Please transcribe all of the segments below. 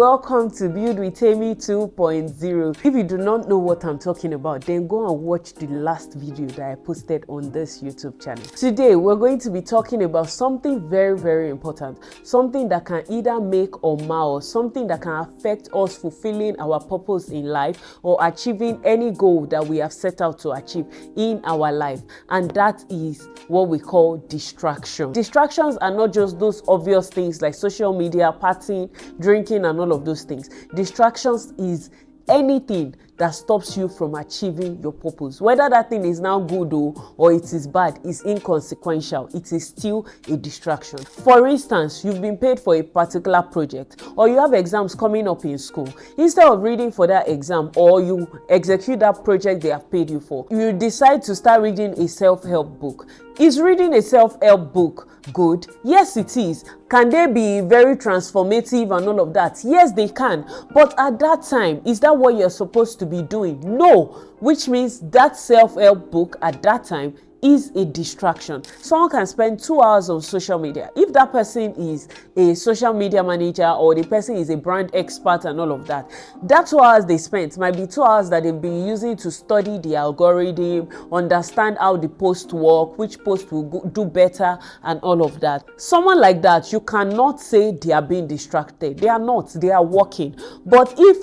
welcome to Build with Temi 2.0. If you do not know what I'm talking about, then go and watch the last video that I posted on this YouTube channel. Today, we're going to be talking about something very, very important, something that can either make or mar, something that can affect us fulfilling our purpose in life or achieving any goal that we have set out to achieve in our life, and that is what we call distraction. Distractions are not just those obvious things like social media, partying, drinking, and all of those things. Distractions is anything that stops you from achieving your purpose. Whether that thing is now good or it is bad, is inconsequential. It is still a distraction. For instance, you've been paid for a particular project, or you have exams coming up in school. Instead of reading for that exam or you execute that project they have paid you for, you decide to start reading a self-help book. Is reading a self-help book good? Yes, it is. Can they be very transformative and all of that? Yes, they can. But at that time, is that what you're supposed to be doing? No. Which means that self-help book at that time is a distraction. Someone can spend 2 hours on social media. If that person is a social media manager or the person is a brand expert and all of that, that 2 hours they spent might be 2 hours that they've been using to study the algorithm, understand how the post work, which post will do better and all of that. Someone like that, you cannot say they are being distracted. They are not. They are working. But if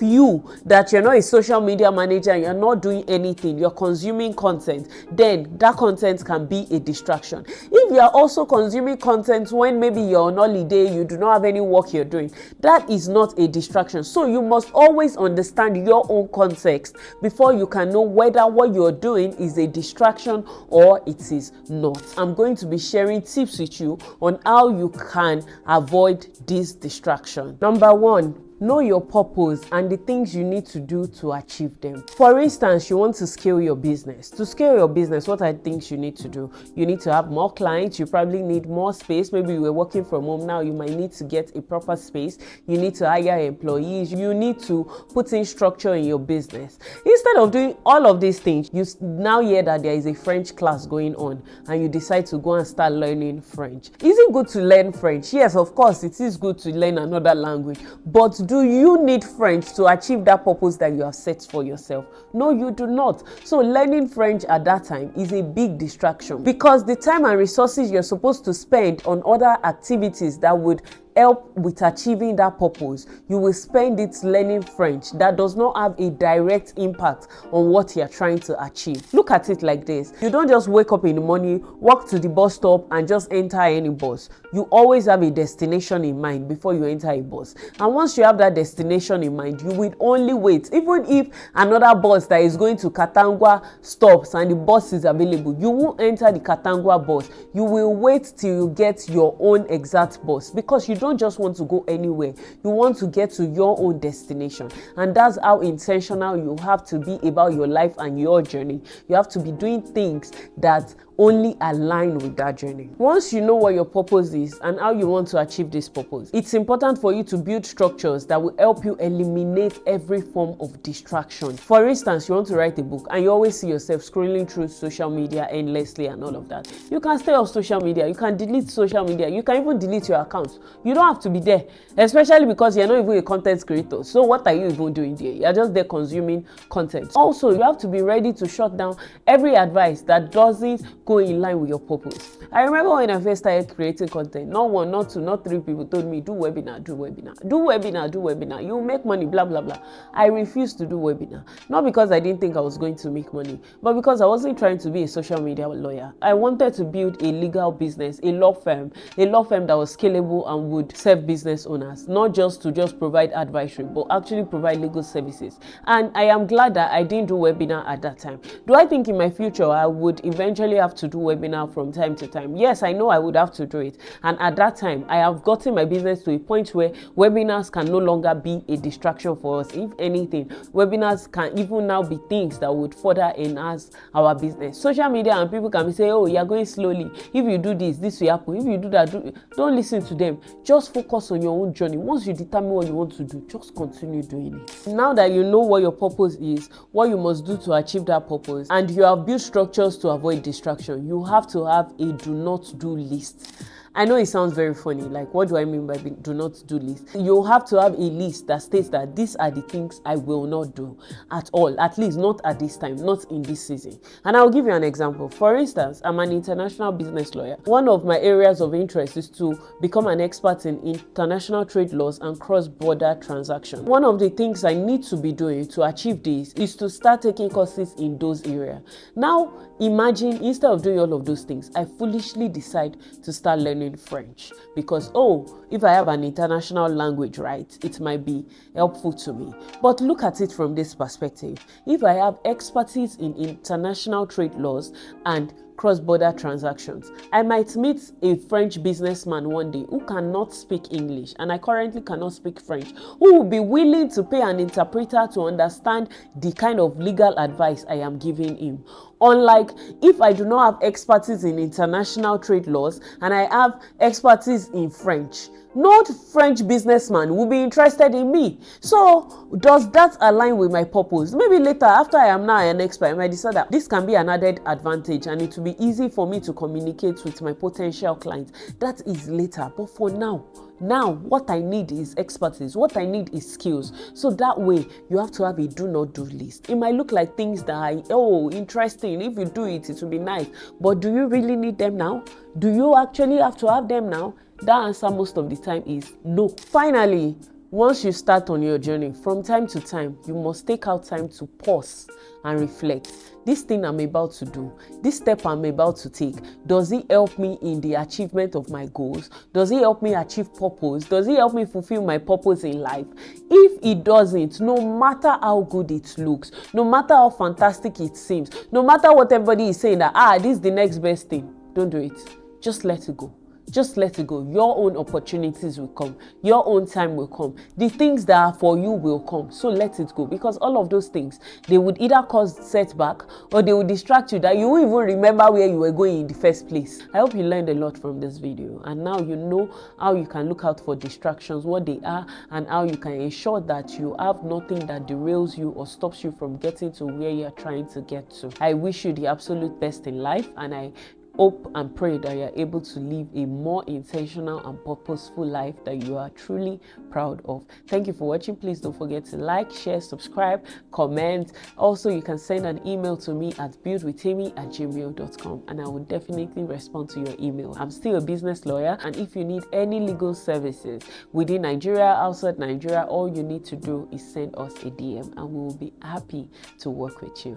that you're not a social media manager, you're not doing anything, you're consuming content, then that content can be a distraction. If you are also consuming content when maybe you're on holiday, you do not have any work you're doing, that is not a distraction. So you must always understand your own context before you can know whether what you're doing is a distraction or it is not. I'm going to be sharing tips with you on how you can avoid this distraction. Number 1, know your purpose and the things you need to do to achieve them. For instance, you want to scale your business. To scale your business, what are the things you need to do? You need to have more clients. You probably need more space. Maybe you were working from home now. You might need to get a proper space. You need to hire employees. You need to put in structure in your business. Instead of doing all of these things, you now hear that there is a French class going on and you decide to go and start learning French. Is it good to learn French? Yes, of course, it is good to learn another language. But do you need French to achieve that purpose that you have set for yourself? No, you do not. So learning French at that time is a big distraction, because the time and resources you're supposed to spend on other activities that would help with achieving that purpose, you will spend it learning French that does not have a direct impact on what you're trying to achieve. Look at it like this. You don't just wake up in the morning, walk to the bus stop and just enter any bus. You always have a destination in mind before you enter a bus. And once you have that destination in mind, you will only wait. Even if another bus that is going to Katangwa stops and the bus is available, you won't enter the Katangwa bus. You will wait till you get your own exact bus, because you don't just want to go anywhere. You want to get to your own destination. And that's how intentional you have to be about your life and your journey. You have to be doing things that only align with that journey. Once you know what your purpose is and how you want to achieve this purpose, it's important for you to build structures that will help you eliminate every form of distraction. For instance, you want to write a book and you always see yourself scrolling through social media endlessly and all of that. You can stay off social media. You can delete social media. You can even delete your accounts. You don't have to be there, especially because you're not even a content creator. So what are you even doing there? You're just there consuming content. Also, you have to be ready to shut down every advice that doesn't go in line with your purpose. I remember when I first started creating content, not 1, not 2, not 3 people told me, do webinar, do webinar, do webinar, do webinar, you'll make money, blah, blah, blah. I refused to do webinar. Not because I didn't think I was going to make money, but because I wasn't trying to be a social media lawyer. I wanted to build a legal business, a law firm that was scalable and would serve business owners, not just to provide advisory, but actually provide legal services. And I am glad that I didn't do webinar at that time. Do I think in my future I would eventually have to do webinar from time to time? Yes, I know I would have to do it. And at that time, I have gotten my business to a point where webinars can no longer be a distraction for us. If anything, webinars can even now be things that would further enhance our business. Social media and people can be saying, oh, you're going slowly. If you do this, this will happen. If you do that, don't listen to them. Just focus on your own journey. Once you determine what you want to do, just continue doing it. Now that you know what your purpose is, what you must do to achieve that purpose, and you have built structures to avoid distraction, you have to have a do not do list. I know it sounds very funny, like what do I mean by do not do list? You have to have a list that states that these are the things I will not do at all, at least not at this time, not in this season. And I'll give you an example. For instance, I'm an international business lawyer. One of my areas of interest is to become an expert in international trade laws and cross-border transactions. One of the things I need to be doing to achieve this is to start taking courses in those areas. Now, imagine instead of doing all of those things, I foolishly decide to start learning French because, oh, if I have an international language, right, it might be helpful to me. But look at it from this perspective. If I have expertise in international trade laws and cross-border transactions, I might meet a French businessman one day who cannot speak English, and I currently cannot speak French, who will be willing to pay an interpreter to understand the kind of legal advice I am giving him. Unlike if I do not have expertise in international trade laws and I have expertise in French, no French businessman will be interested in me. So does that align with my purpose? Maybe later, after I am now an expert, I might decide that this can be an added advantage and it will be easy for me to communicate with my potential clients. That is later. But for now, what I need is expertise. What I need is skills. So that way, you have to have a do not do list. It might look like things that are, oh, interesting. If you do it, it will be nice. But do you really need them now? Do you actually have to have them now? That answer most of the time is no. Finally, once you start on your journey, from time to time, you must take out time to pause and reflect. This thing I'm about to do, this step I'm about to take, does it help me in the achievement of my goals? Does it help me achieve purpose? Does it help me fulfill my purpose in life? If it doesn't, no matter how good it looks, no matter how fantastic it seems, no matter what everybody is saying that, this is the next best thing, don't do it. Just let it go. Just let it go. Your own opportunities will come. Your own time will come. The things that are for you will come. So let it go. Because all of those things, they would either cause setback or they will distract you that you won't even remember where you were going in the first place. I hope you learned a lot from this video. And now you know how you can look out for distractions, what they are, and how you can ensure that you have nothing that derails you or stops you from getting to where you're trying to get to. I wish you the absolute best in life, and I hope and pray that you are able to live a more intentional and purposeful life that you are truly proud of. Thank you for watching. Please don't forget to like, share, subscribe, comment. Also, you can send an email to me at buildwithtemi@gmail.com and I will definitely respond to your email. I'm still a business lawyer, and if you need any legal services within Nigeria, outside Nigeria, all you need to do is send us a DM and we will be happy to work with you.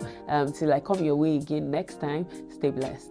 Till I come your way again next time, stay blessed.